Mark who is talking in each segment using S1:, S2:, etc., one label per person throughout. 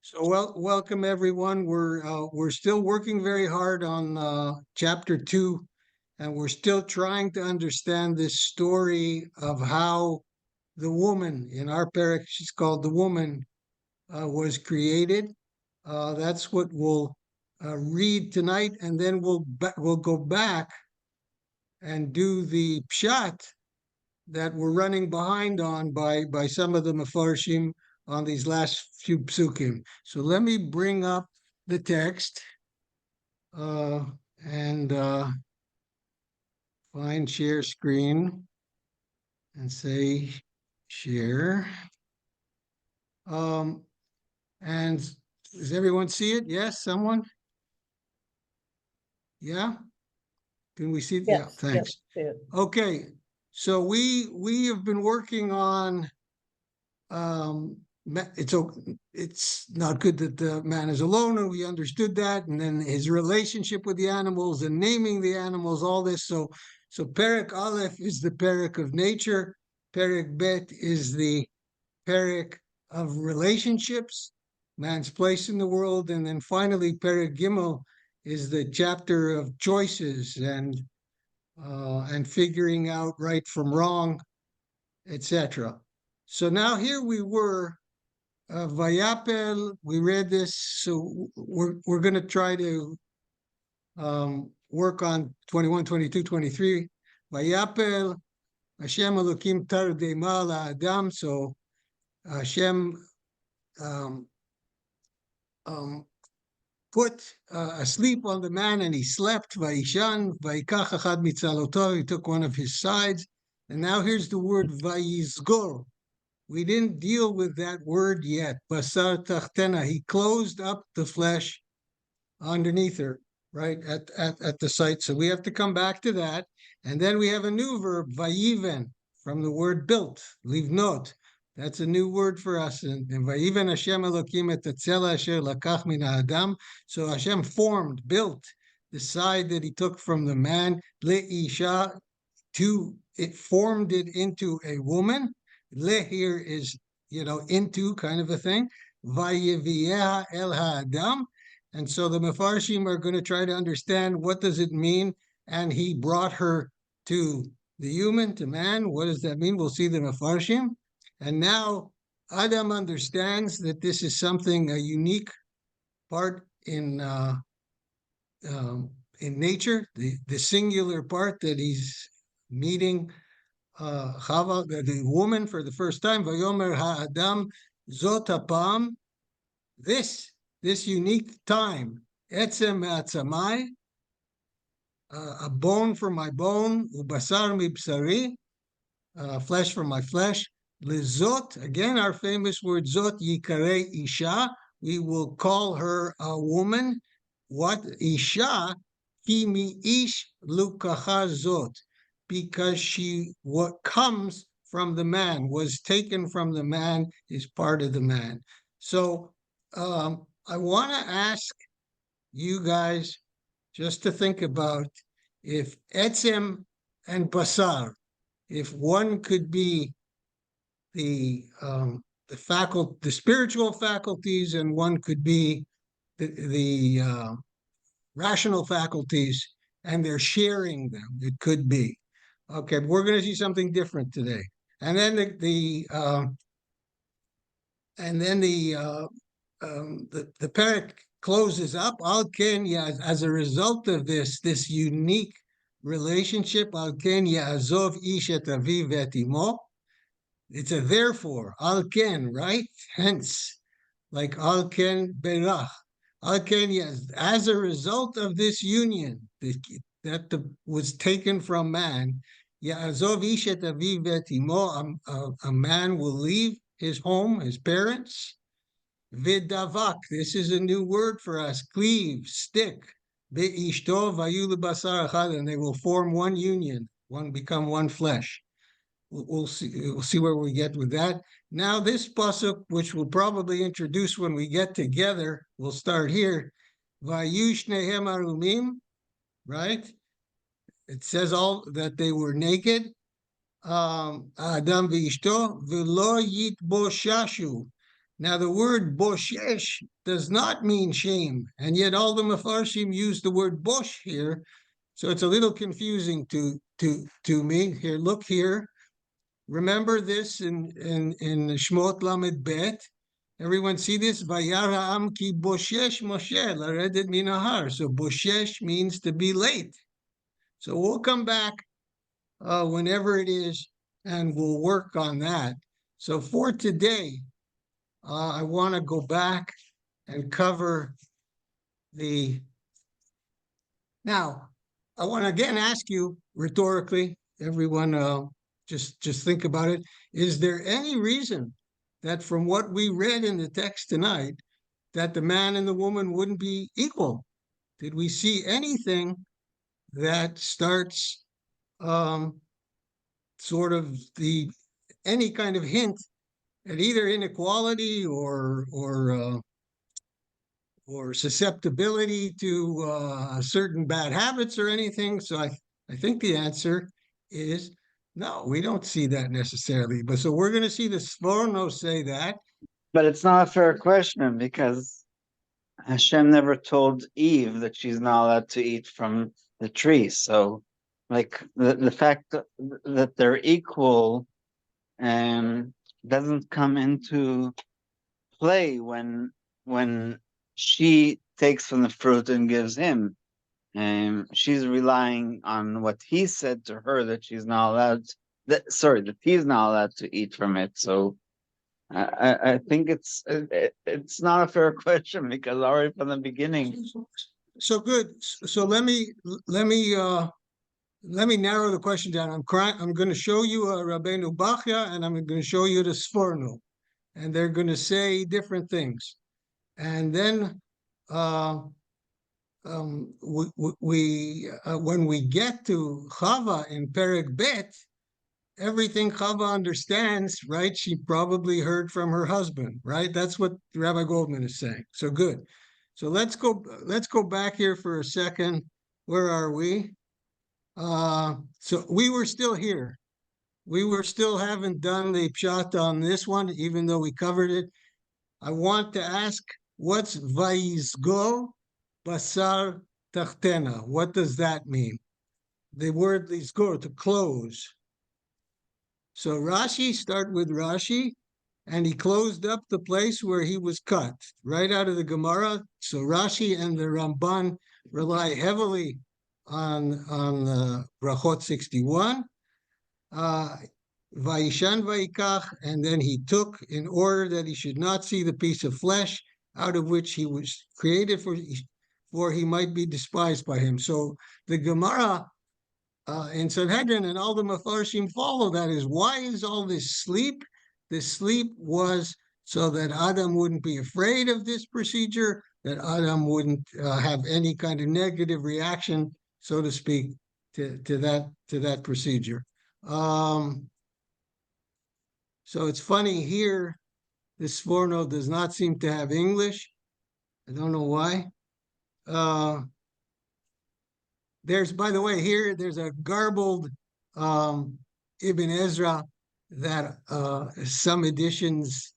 S1: So welcome everyone. We're still working very hard on chapter 2, and we're still trying to understand this story of how the woman in our parak, she's called the woman, was created. That's what we'll read tonight, and then we'll go back and do the pshat that we're running behind on by some of the mefarshim on these last few psukim. So let me bring up the text uh, and find share screen and say share. Um, and does everyone see it? Yes, someone? Yeah? Can we see it? Yeah,
S2: Yes,
S1: thanks.
S2: yes.
S1: Okay, so we have been working on um, it's not good that the man is alone, and we understood that, and then his relationship with the animals and naming the animals, all this. So Perek Aleph is the Perek of nature, Perek Bet is the Perek of relationships, man's place in the world, and then finally Perek Gimel is the chapter of choices and figuring out right from wrong, etc. So now here we were, Vayapel. We read this, so we're going to try to work on 21, 22, 23. Vayapel Hashem Elokim Tardema Adam. So Hashem um, um, put asleep on the man, and he slept. Vayishan Vayikach Achad Mitzalotov. He took one of his sides, and now here's the word Vayizgor. We didn't deal with that word yet. Basar tachtena. He closed up the flesh underneath her, right at the site. So we have to come back to that. And then we have a new verb, vayiven, from the word built, livnot. That's a new word for us. And vayiven Hashem Elokim et etzela asher lakach min ha'adam. So Hashem formed, built the side that he took from the man, le'isha, it formed it into a woman. Le here is, into kind of a thing. Vayeviyeha el ha'adam. And so the Mefarshim are going to try to understand what does it mean. And he brought her to the human, to man. What does that mean? We'll see the Mefarshim. And now Adam understands that this is something, a unique part in nature, the singular part that he's meeting Chava, the woman, for the first time. Vayomer ha'adam zot hapam, this unique time, etzem me'atzamai, a bone from my bone, ubasar mibsari, flesh from my flesh. Lizot, again, our famous word zot, yikare isha, we will call her a woman. What? Isha, ki mi ish lukacha zot, because what comes from the man, was taken from the man, is part of the man. So I want to ask you guys just to think about, if etzem and basar, if one could be the spiritual faculties, and one could be the rational faculties, and they're sharing them. It could be. Okay, we're going to see something different today. And then the parak closes up. Al ken, as a result of this unique relationship, al ken ya'azov ish et aviv et imo. It's a therefore, al ken, right? Hence, like al ken berach. Al ken, as a result of this union that was taken from man, ya'azov ish et aviv et imo, a man will leave his home, his parents. Vidavak, this is a new word for us, cleave, stick. Be'ishto vayu lebasar echad, and they will form one union, become one flesh. We'll see where we get with that. Now this pasuk, which we'll probably introduce when we get together, we'll start here. Vayu shnehem arumim, right? It says all that they were naked. Adam v'ishto v'lo yitboshashu. Now, the word boshesh does not mean shame, and yet all the Mefarshim use the word bosh here, so it's a little confusing to me. Here, look here. Remember this in Shmot Lamed Bet. Everyone see this? Vayara am ki boshesh Moshe laredet minahar. So boshesh means to be late. So we'll come back whenever it is, and we'll work on that. So for today, I want to go back and cover the. Now, I want to again ask you rhetorically, everyone, just think about it. Is there any reason that from what we read in the text tonight, that the man and the woman wouldn't be equal? Did we see anything that starts sort of any kind of hint at either inequality or susceptibility to certain bad habits or anything? So I think the answer is no, we don't see that necessarily. But so we're going to see the Sforno say that.
S2: But it's not a fair question because Hashem never told Eve that she's not allowed to eat from the tree. So, like the fact that they're equal doesn't come into play when she takes from the fruit and gives him. She's relying on what he said to her that she's not allowed. That he's not allowed to eat from it. So I think it's not a fair question because already from the beginning.
S1: So good. So let me narrow the question down. I'm going to show you a Rabbeinu Bachya, and I'm going to show you the Sforno, and they're going to say different things. And then when we get to Chava in Perek Bet, everything Chava understands, right? She probably heard from her husband, right? That's what Rabbi Goldman is saying. So good. So let's go back here for a second. Where are we? So we were still here. We were still haven't done the pshat on this one, even though we covered it. I want to ask, what's vayizgo basar tachtena? What does that mean? The word lizgor, to close. So Rashi, start with Rashi, and he closed up the place where he was cut, right out of the Gemara. So Rashi and the Ramban rely heavily on Brachot 61. Vayishan vayikach, and then he took in order that he should not see the piece of flesh out of which he was created for he might be despised by him. So the Gemara in Sanhedrin and all the Mefarshim follow that is, why is all this sleep? This sleep was so that Adam wouldn't be afraid of this procedure, that Adam wouldn't have any kind of negative reaction, so to speak, to that procedure. So it's funny here, this Sforno does not seem to have English. I don't know why. By the way, here there's a garbled Ibn Ezra that some editions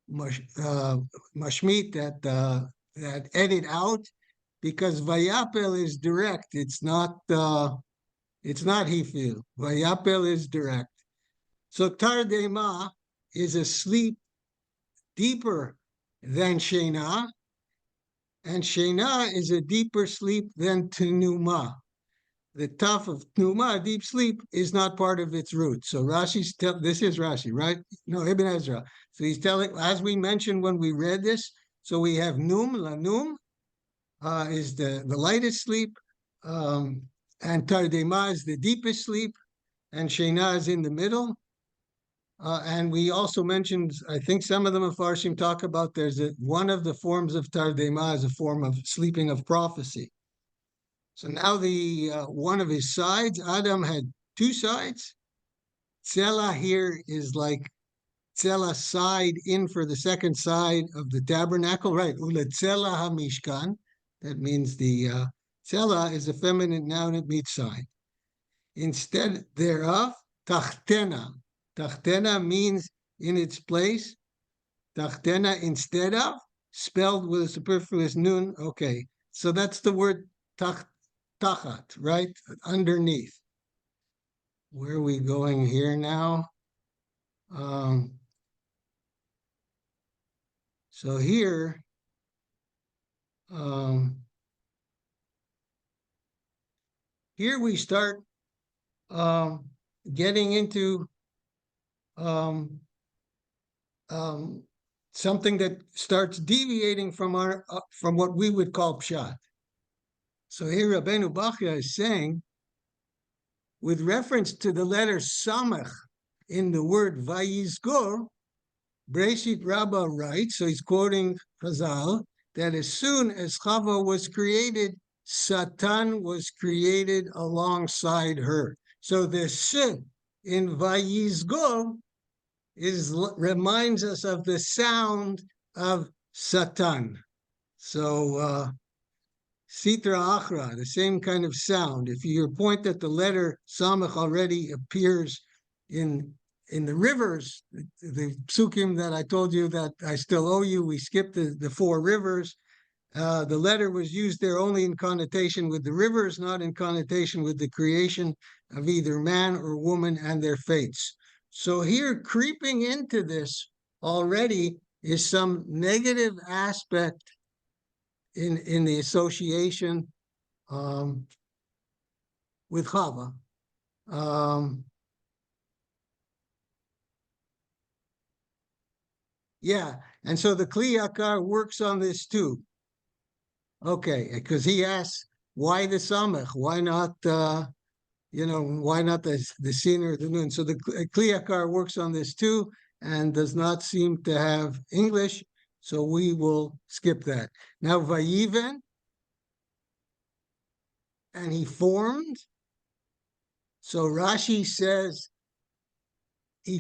S1: mashmit that edit out, because Vayapel is direct. It's not Hifil. Vayapel is direct. So Tardema is a sleep deeper than Shena, and Shena is a deeper sleep than Tenuma. The taf of Tenuma, deep sleep, is not part of its root. So this is Rashi, right? No, Ibn Ezra. So he's telling, as we mentioned when we read this, so we have Num, Lanum, is the lightest sleep, and Tardema is the deepest sleep, and Shena is in the middle. And we also mentioned, I think some of the Mefarshim talk about one of the forms of Tardema is a form of sleeping of prophecy. So now one of his sides, Adam had two sides. Tzela here is like Tzela side in for the second side of the tabernacle, right? Ula Tzela HaMishkan. That means the Tzela is a feminine noun, it means side. Instead thereof, Tachtena. Tachtena means in its place. tachtena instead of, spelled with a superfluous nun. Okay, so that's the word tachat, right? Underneath. Where are we going here now? So here, here we start getting into something that starts deviating from our from what we would call pshat. So here Rabbeinu Bachya is saying, with reference to the letter samach in the word vayizgor, Bereishit Rabbah writes, so he's quoting Chazal, that as soon as Chava was created, Satan was created alongside her. So the sh in vayizgor reminds us of the sound of Satan. So Sitra Achra, the same kind of sound. If you point that the letter Samach already appears in the rivers, the psukim that I told you that I still owe you, we skipped the four rivers. The letter was used there only in connotation with the rivers, not in connotation with the creation of either man or woman and their fates. So here, creeping into this already is some negative aspect in the association with Chava. Yeah, and so the Kli Yakar works on this too. Okay, because he asks, why the Samach? Why not, why not the Sin or the Nun? So the Kli Yakar works on this too and does not seem to have English, so we will skip that. Now, Vayiven, and he formed. So Rashi says, he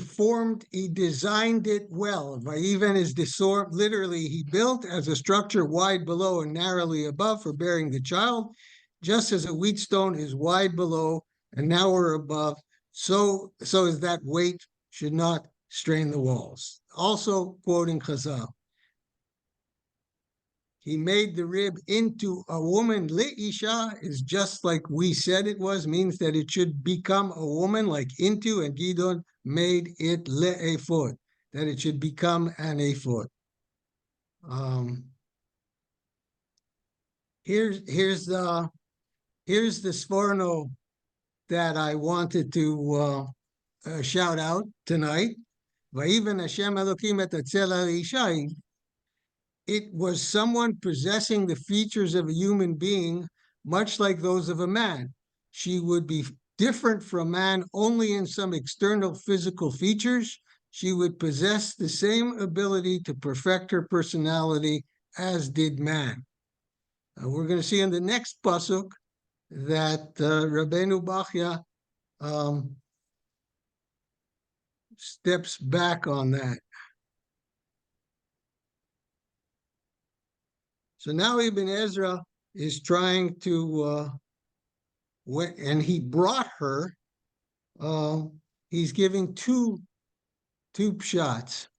S1: designed it well. Vayiven is dissolved, literally, he built as a structure wide below and narrowly above for bearing the child, just as a wheat stone is wide below and narrower above, so is that weight should not strain the walls. Also quoting Chazal. He made the rib into a woman. Le'isha is just like we said it was, means that it should become a woman, like into, and Gidon made it le'ephod, that it should become an ephod. Here's the Sforno that I wanted to shout out tonight. Vayiven Hashem Elokim et Hatzel Isha. It was someone possessing the features of a human being, much like those of a man. She would be different from man only in some external physical features. She would possess the same ability to perfect her personality as did man. We're going to see in the next pasuk that Rabbeinu Bachya steps back on that. So now Ibn Ezra is trying to, and he brought her, he's giving two shots.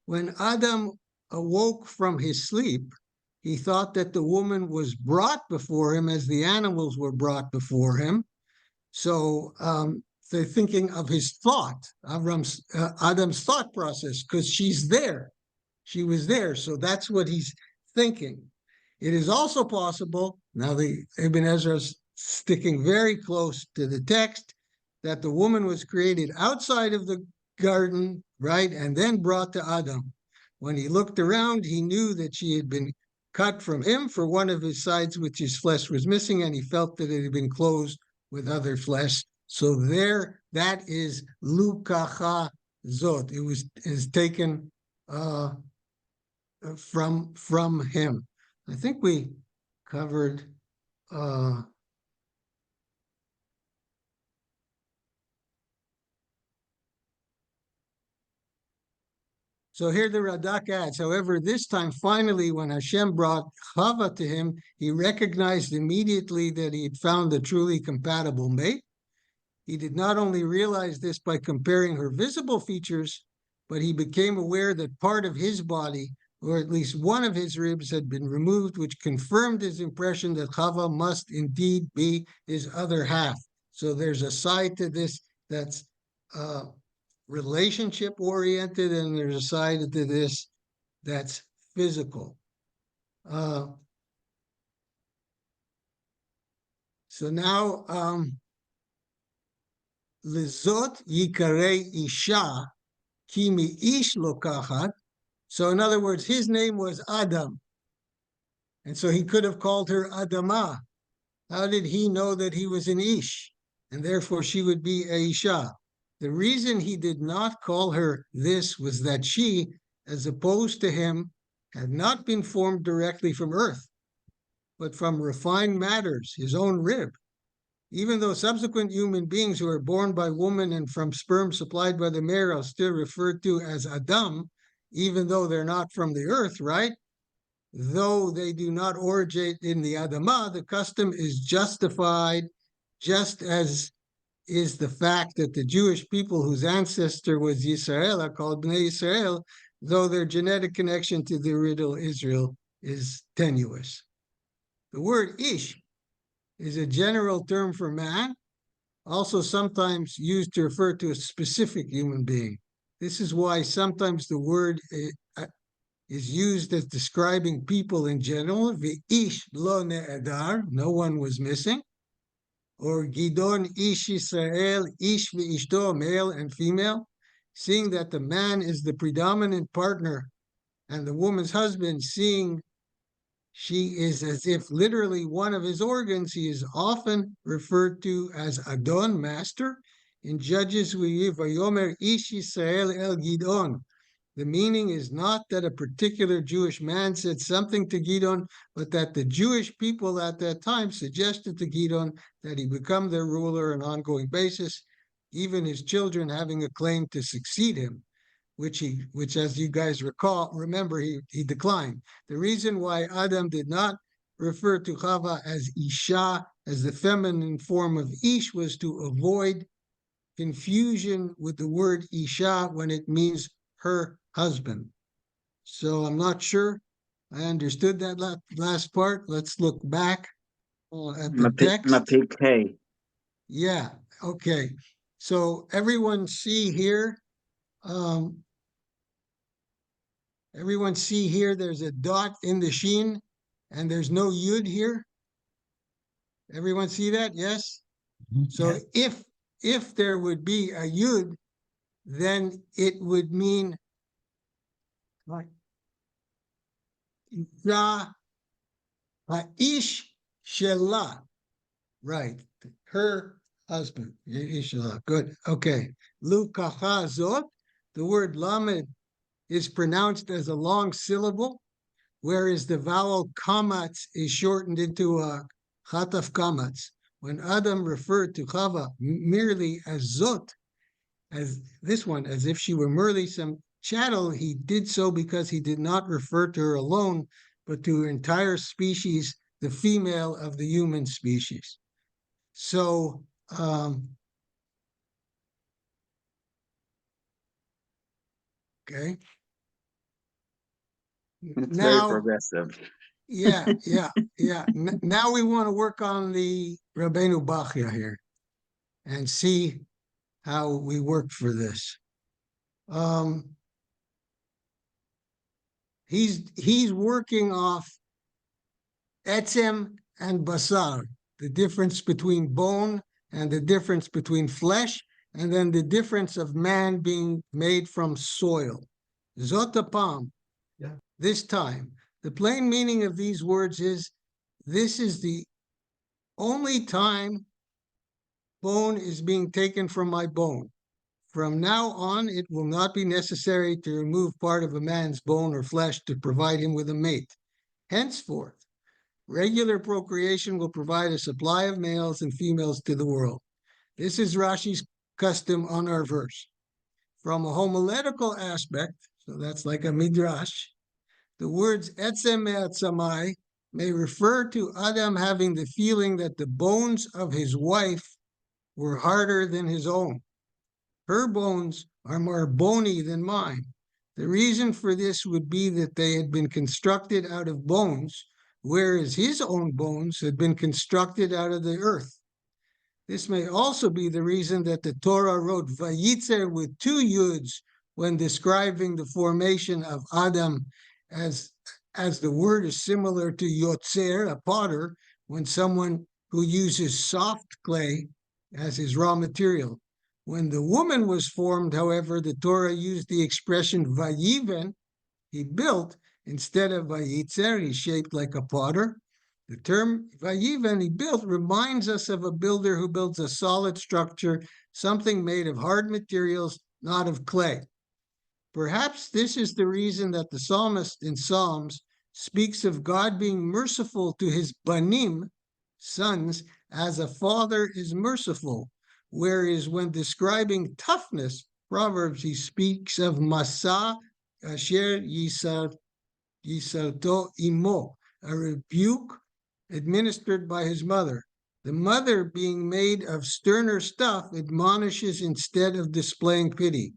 S1: When Adam awoke from his sleep, he thought that the woman was brought before him as the animals were brought before him. So they're thinking of his thought, Adam's thought process, because she's there. She was there, so that's what he's thinking. It is also possible, now the Ibn Ezra's sticking very close to the text, that the woman was created outside of the garden, right, and then brought to Adam. When he looked around, he knew that she had been cut from him for one of his sides, which his flesh was missing, and he felt that it had been closed with other flesh. So there, that is Lukacha Zot. It is taken from him. I think we covered so here the Radak adds, however, this time finally when Hashem brought Chava to him, he recognized immediately that he had found a truly compatible mate. He did not only realize this by comparing her visible features, but he became aware that part of his body, or at least one of his ribs, had been removed, which confirmed his impression that Chava must indeed be his other half. So there's a side to this that's relationship oriented, and there's a side to this that's physical. So now, Lizot Yikarei Isha, Kimi Ish Lokachat. So in other words, his name was Adam. And so he could have called her Adama. How did he know that he was an Ish? And therefore she would be a Isha. The reason he did not call her this was that she, as opposed to him, had not been formed directly from earth, but from refined matters, his own rib. Even though subsequent human beings who are born by woman and from sperm supplied by the mare are still referred to as Adam, even though they're not from the earth, right? Though they do not originate in the Adamah, the custom is justified, just as is the fact that the Jewish people whose ancestor was Yisrael are called Bnei Yisrael, though their genetic connection to the original Israel is tenuous. The word Ish is a general term for man, also sometimes used to refer to a specific human being. This is why sometimes the word is used as describing people in general. V'ish lo ne'edar, no one was missing. Or Gidon ish Yisrael, ish v'ishto, male and female, seeing that the man is the predominant partner and the woman's husband, seeing she is as if literally one of his organs. He is often referred to as Adon, master. In Judges, we read, Vayomer Ish Yisrael el Gidon. The meaning is not that a particular Jewish man said something to Gidon, but that the Jewish people at that time suggested to Gidon that he become their ruler on an ongoing basis, even his children having a claim to succeed him. Which as you guys remember, he declined. The reason why Adam did not refer to Chava as Isha, as the feminine form of Ish, was to avoid confusion with the word Isha when it means her husband. So I'm not sure I understood that last part. Let's look back at the text.
S2: Mapik.
S1: Yeah, okay. So everyone see here, there's a dot in the sheen, and there's no yud here. Everyone see that? Yes? So if there would be a yud, then it would mean like Ish Shelah, right? Her husband, Ish Shelah. Good. Okay. Lukacha zot, the word lamed is pronounced as a long syllable, whereas the vowel kamatz is shortened into a chataf kamatz. When Adam referred to Chava merely as zot, as this one, as if she were merely some chattel, he did so because he did not refer to her alone, but to her entire species, the female of the human species. So, okay.
S2: It's
S1: Now,
S2: very progressive.
S1: yeah. Now we want to work on the Rabbeinu Bachya here and see how we work for this. He's working off etzem and basar, the difference between bone and the difference between flesh, and then the difference of man being made from soil. Zotapam, this time. The plain meaning of these words is, this is the only time bone is being taken from my bone. From now on, it will not be necessary to remove part of a man's bone or flesh to provide him with a mate. Henceforth, regular procreation will provide a supply of males and females to the world. This is Rashi's custom on our verse. From a homiletical aspect, so that's like a midrash, the words etzem me'atzamai may refer to Adam having the feeling that the bones of his wife were harder than his own. Her bones are more bony than mine. The reason for this would be that they had been constructed out of bones, whereas his own bones had been constructed out of the earth. This may also be the reason that the Torah wrote Vayitzer with two yuds when describing the formation of Adam, as the word is similar to Yotzer, a potter, when someone who uses soft clay as his raw material. When the woman was formed, however, the Torah used the expression Vayiven, he built, instead of Vayitzer, he shaped like a potter. The term Vayiven, he built, reminds us of a builder who builds a solid structure, something made of hard materials, not of clay. Perhaps this is the reason that the psalmist in Psalms speaks of God being merciful to his banim, sons, as a father is merciful. Whereas when describing toughness, Proverbs, he speaks of Masa Asher Yisarto Imo, a rebuke administered by his mother. The mother, being made of sterner stuff, admonishes instead of displaying pity.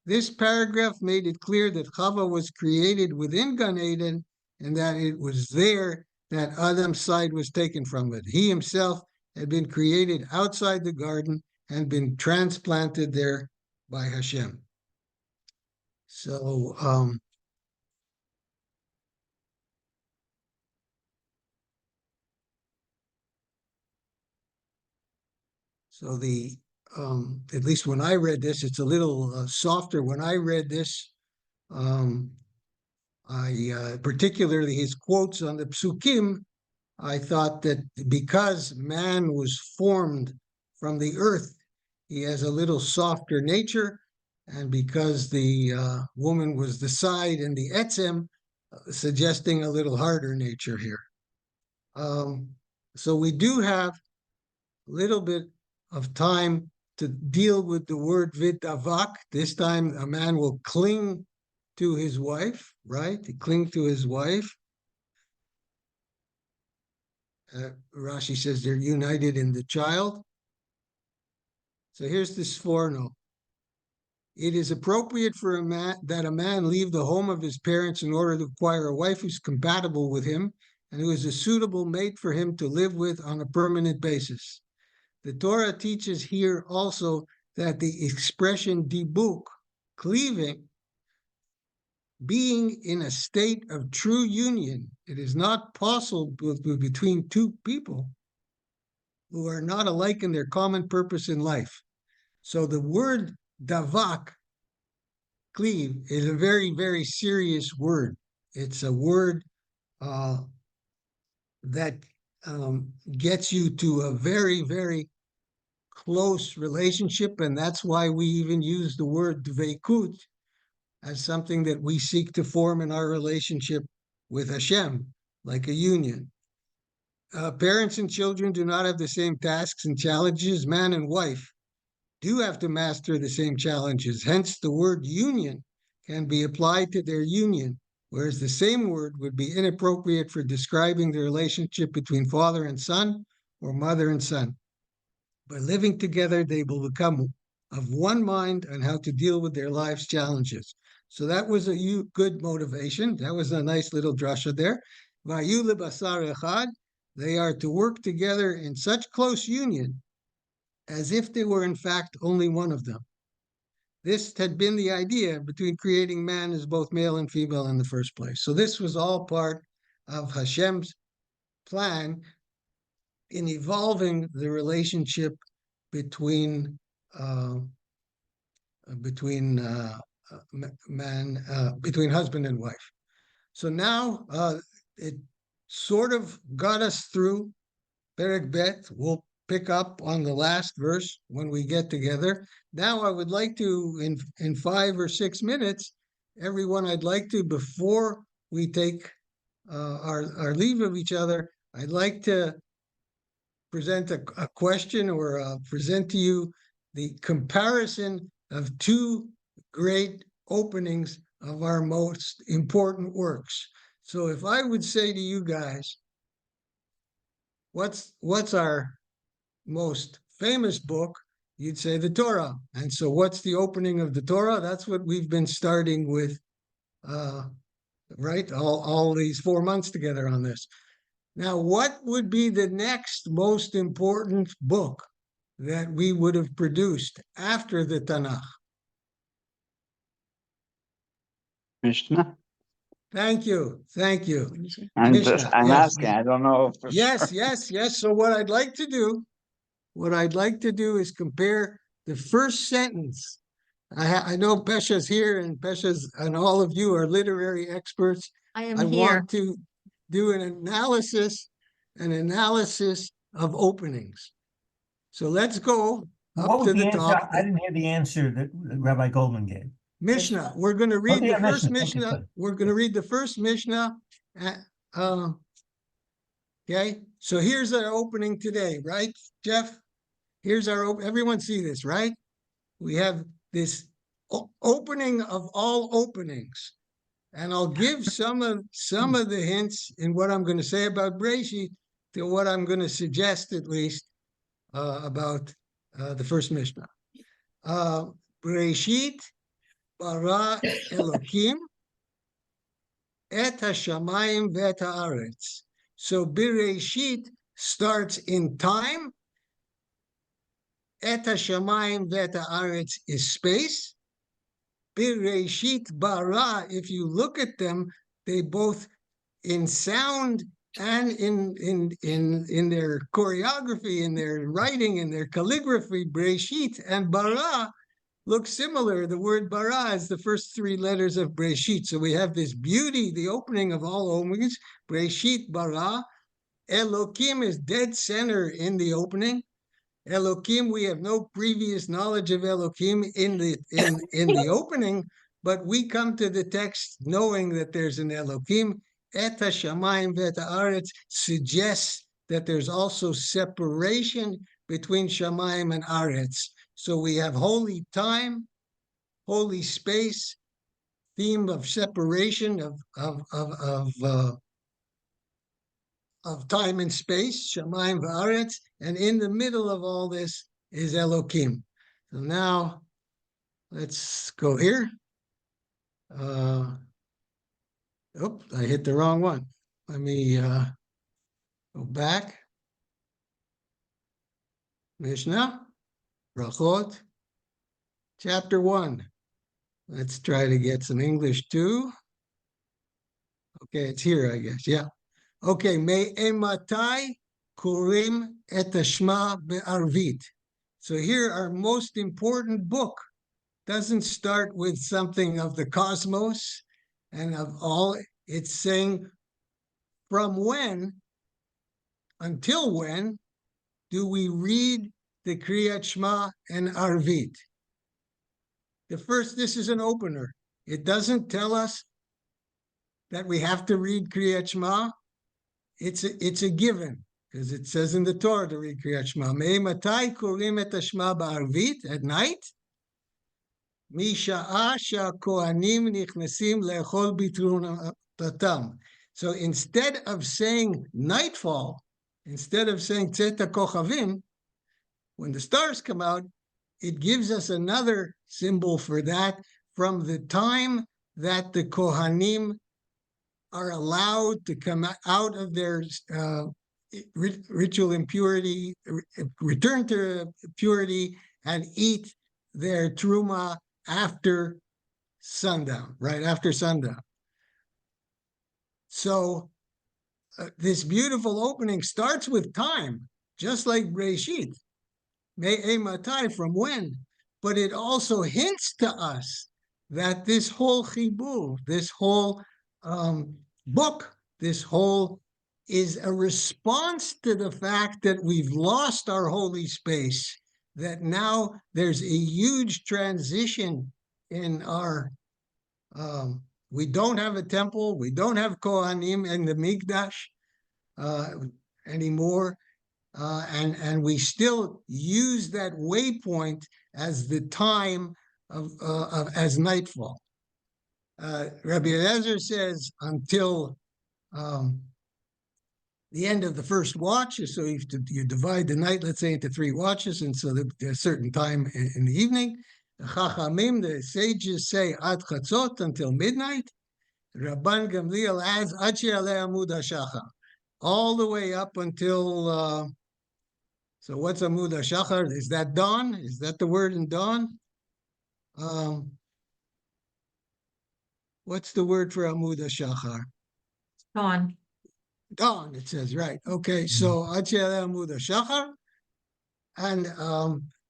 S1: This paragraph made it clear that Chava was created within Gan Eden and that it was there that Adam's side was taken from it. He himself had been created outside the garden and been transplanted there by Hashem. So, at least when I read this, it's a little softer. When I read this, I particularly his quotes on the psukim, I thought that because man was formed from the earth, he has a little softer nature, and because the woman was the side and the etzem, suggesting a little harder nature here. So we do have a little bit of time to deal with the word vidavak. This time a man will cling to his wife, right? He cling to his wife. Rashi says they're united in the child. So here's this forno. It is appropriate for that a man leave the home of his parents in order to acquire a wife who's compatible with him and who is a suitable mate for him to live with on a permanent basis. The Torah teaches here also that the expression dibuk, cleaving, being in a state of true union, it is not possible between two people who are not alike in their common purpose in life. So the word davak, cleave, is a very, very serious word. It's a word that gets you to a very, very close relationship, and that's why we even use the word dveikut as something that we seek to form in our relationship with Hashem, like a union. Parents and children do not have the same tasks and challenges. Man and wife do have to master the same challenges. Hence, the word union can be applied to their union, whereas the same word would be inappropriate for describing the relationship between father and son or mother and son. By living together, they will become of one mind on how to deal with their life's challenges. So that was a good motivation. That was a nice little drasha there. Vayu lebasar echad, they are to work together in such close union as if they were in fact only one of them. This had been the idea between creating man as both male and female in the first place. So this was all part of Hashem's plan in evolving the relationship between between husband and wife. So now it sort of got us through Perek Bet. We'll pick up on the last verse when we get together. Now I would like to, in 5 or 6 minutes, everyone, I'd like to, before we take our leave of each other, I'd like to present a question or present to you the comparison of two great openings of our most important works. So if I would say to you guys, what's our most famous book you'd say the Torah. And so what's the opening of the Torah? That's what we've been starting with, right? All these 4 months together on this. Now, what would be the next most important book that we would have produced after the Tanakh?
S2: Mishnah.
S1: Thank you. Thank you.
S2: I'm
S1: Mishnah.
S2: I'm
S1: Yes.
S2: asking. I don't know for
S1: Yes,
S2: sure.
S1: yes, yes. So what I'd like to do is compare the first sentence. I know Pesha's here, and Pesha's and all of you are literary experts.
S3: I am
S1: I
S3: here.
S1: want to do an analysis of openings. So let's go
S4: What
S1: up
S4: was
S1: to
S4: the
S1: the
S4: answer?
S1: top.
S4: I didn't hear the answer that Rabbi Goldman gave.
S1: Mishnah. We're going to read
S4: Okay,
S1: the first
S4: Mishnah. Okay,
S1: Mishnah.
S4: good.
S1: We're going to read the first Mishnah. Okay. So here's our opening today, right, Jeff? Here's our, everyone see this, right? We have this opening of all openings. And I'll give some of the hints in what I'm going to say about Bereishit to what I'm going to suggest, at least, about the first Mishnah. Bereishit bara Elokim et hashamayim ve'et haaretz. So Bereishit starts in time. Et hashamayim ve'et haaretz is space. Bereishit bara, if you look at them, they both in sound and in their choreography, in their writing, in their calligraphy, Bereishit and bara look similar. The word bara is the first 3 letters of Bereishit. So we have this beauty, the opening of all openings. Bereishit bara. Elokim is dead center in the opening. Elokim, we have no previous knowledge of Elokim in the opening, but we come to the text knowing that there's an Elokim. Et hashamayim ve'et haaretz suggests that there's also separation between shamayim and aretz. So we have holy time, holy space, theme of separation of time and space, shamayim va'aretz, and in the middle of all this is Elokim. So now let's go here. I hit the wrong one. Let me go back. Mishnah, Brachot, chapter 1. Let's try to get some English too. Okay, it's here, I guess. Yeah. Okay, Me'ematai kurim et hashma be'arvit. So here our most important book doesn't start with something of the cosmos and of all. It's saying from when, until when, do we read the Kriyat Shema and Arvit? This is an opener. It doesn't tell us that we have to read Kriyat Shema. It's a given, because it says in the Torah to read Kriyat Shema. Me'ematai kurim et hashma ba'arvit, at night. Misha'a sha'kohanim nichnasim le'echol bitrunatam. So instead of saying nightfall, instead of saying tzet kochavim, when the stars come out, it gives us another symbol for that, from the time that the Kohanim are allowed to come out of their ritual impurity, return to purity, and eat their truma after sundown, right after sundown. So this beautiful opening starts with time, just like Bereishit. Me'ematai, from when? But it also hints to us that this whole chibur, this whole book, this whole is a response to the fact that we've lost our holy space, that now there's a huge transition in our, we don't have a temple, we don't have Kohanim and the Mikdash anymore. And we still use that waypoint as the time as nightfall. Rabbi Eliezer says until the end of the first watch. So you divide the night, let's say, into 3 watches, and so there's a certain time in the evening. The Chachamim, the sages, say Ad Chatzot, until midnight. Rabban Gamliel adds Ad she'aleh Amud HaShachar, all the way up until. So what's Amud HaShachar? Is that dawn? Is that the word in dawn? What's the word for Amud HaShachar?
S3: Dawn.
S1: Dawn, it says, right. Okay, so Ad she'aleh Amud HaShachar. And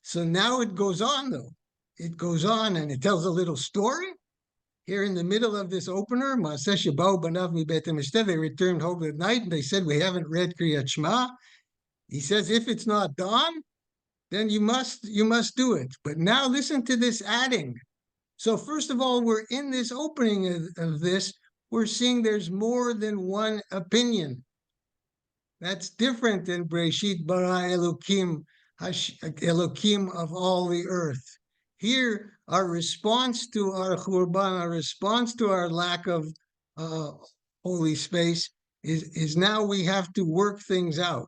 S1: so now it goes on, though. It goes on and it tells a little story. Here in the middle of this opener, Maaseh Sheba'u Banav Mi Beit HaMishpeh, they returned home at night and they said, we haven't read Kriyat Shema. He says, if it's not dawn, then you must do it. But now listen to this adding. So first of all, we're in this opening of this, we're seeing there's more than one opinion. That's different than Bereishit bara Elokim, Elokim of all the earth. Here, our response to our churban, our response to our lack of holy space is now we have to work things out.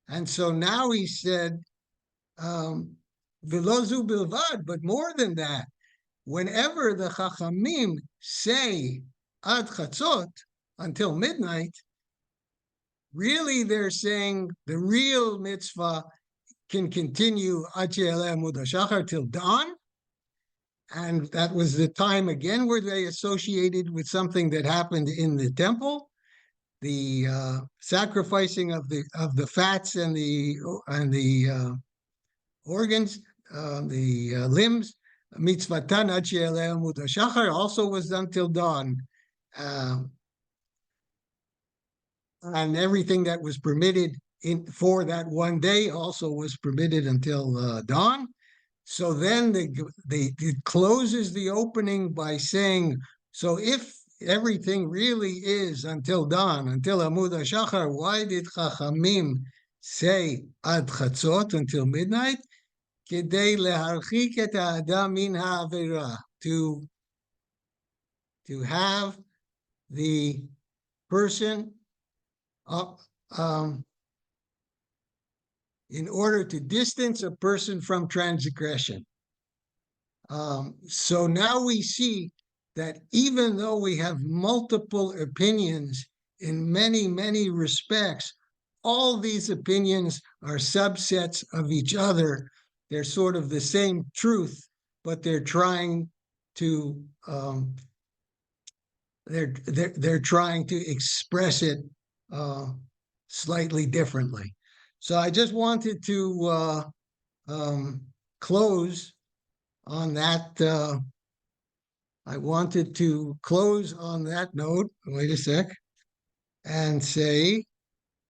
S1: And so now he said, Velozu bilvad, but more than that, whenever the Chachamim say Ad Chatzot, until midnight, really they're saying the real mitzvah can continue Ad she'aleh Amud HaShachar till dawn. And that was the time again where they associated with something that happened in the temple, the sacrificing of the fats and the organs, the limbs. Mitzvatan Ad she'aleh Amud HaShachar also was done till dawn. And everything that was permitted for that one day also was permitted until dawn. So then it closes the opening by saying, so if everything really is until dawn, until Amud HaShachar, why did Chachamim say Ad Chatzot, until midnight? Kedei leharchik et ha'adam min ha'avera, to have the person in order to distance a person from transgression. So now we see that even though we have multiple opinions in many, many respects, all these opinions are subsets of each other. They're sort of the same truth, but they're trying to they're trying to express it slightly differently. So I just wanted to close on that. I wanted to close on that note. Wait a sec, and say